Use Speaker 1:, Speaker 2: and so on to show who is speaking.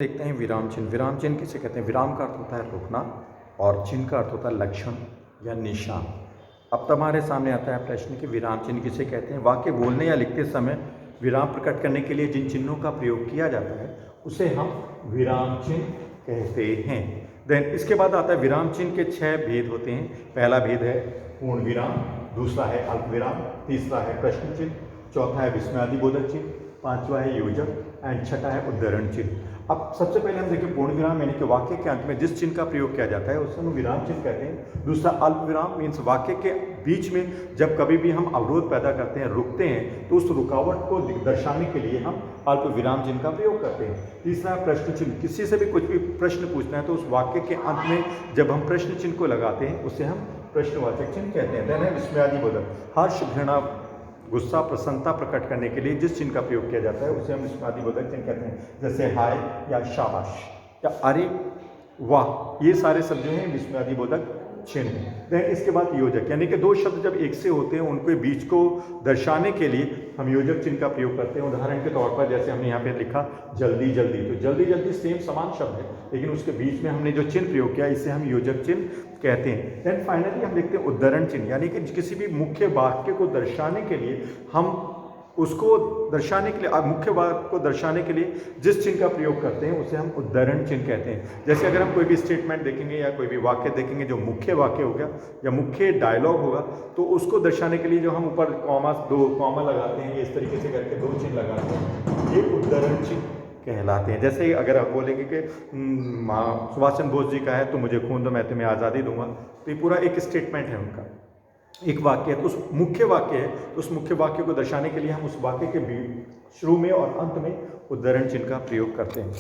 Speaker 1: देखते हैं विराम चिन्ह। विराम चिन्ह किसे कहते हैं? विराम का अर्थ होता है रोकना और चिन्ह का अर्थ होता है लक्षण या निशान। अब तुम्हारे सामने आता है प्रश्न कि विराम चिन्ह किसे कहते हैं। वाक्य बोलने या लिखते समय विराम प्रकट करने के लिए जिन चिन्हों का प्रयोग किया जाता है उसे हम विराम चिन्ह कहते हैं। देन इसके बाद आता है विराम चिन्ह के 6 भेद होते हैं। पहला भेद है पूर्ण विराम, दूसरा है अल्प विराम, तीसरा है प्रश्न चिन्ह, चौथा है विस्मयादिबोधक चिन्ह, पांचवा है योजक एंड छठा है उद्धरण चिन्ह। अब सबसे पहले हम देखिए पूर्ण विराम यानी कि वाक्य के अंत में जिस चिन्ह का प्रयोग किया जाता है उसे हम विराम चिन्ह कहते हैं। दूसरा अल्प विराम मीन्स वाक्य के बीच में जब कभी भी हम अवरोध पैदा करते हैं, रुकते हैं, तो उस रुकावट को दर्शाने के लिए हम अल्प विराम चिन्ह का प्रयोग करते हैं। तीसरा प्रश्न चिन्ह, किसी से भी कुछ भी प्रश्न पूछना है तो उस वाक्य के अंत में जब हम प्रश्न चिन्ह को लगाते हैं उसे हम प्रश्नवाचक चिन्ह कहते हैं। देन है विस्मयादिबोधक, हर्ष, घृणा, गुस्सा, प्रसन्नता प्रकट करने के लिए जिस चिन्ह का प्रयोग किया जाता है उसे हम विस्मयादिबोधक चिन्ह कहते हैं। जैसे हाय या शाबाश या अरे वाह, ये सारे शब्द जो हैं विस्मयादिबोधक चिन्ह। देन इसके बाद योजक यानी कि दो शब्द जब एक से होते हैं उनके बीच को दर्शाने के लिए हम योजक चिन्ह का प्रयोग करते हैं। उदाहरण के तौर पर जैसे हमने यहाँ पे लिखा जल्दी जल्दी, तो जल्दी जल्दी सेम समान शब्द है लेकिन उसके बीच में हमने जो चिन्ह प्रयोग किया इसे हम योजक चिन्ह कहते हैं। देन फाइनली हम देखते हैं उद्धरण चिन्ह यानी कि किसी भी मुख्य वाक्य को दर्शाने के लिए हम उसको दर्शाने के लिए मुख्य वाक्य को दर्शाने के लिए जिस चिन्ह का प्रयोग करते हैं उसे हम उद्धरण चिन्ह कहते हैं। जैसे अगर हम कोई भी स्टेटमेंट देखेंगे या कोई भी वाक्य देखेंगे जो मुख्य वाक्य हो गया या मुख्य डायलॉग होगा तो उसको दर्शाने के लिए जो हम ऊपर दो कॉमा लगाते हैं, ये इस तरीके से करके दो चिन्ह लगाते हैं, ये उद्धरण चिन्ह कहलाते हैं। जैसे अगर आप बोलेंगे कि सुभाष चंद्र बोस जी का है तो मुझे खून दो मैं तुम्हें आज़ादी दूंगा, तो ये पूरा एक स्टेटमेंट है उनका, एक वाक्य है, तो उस मुख्य वाक्य है तो उस मुख्य वाक्य को दर्शाने के लिए हम उस वाक्य के शुरू में और अंत में उद्धरण चिन्ह का प्रयोग करते हैं।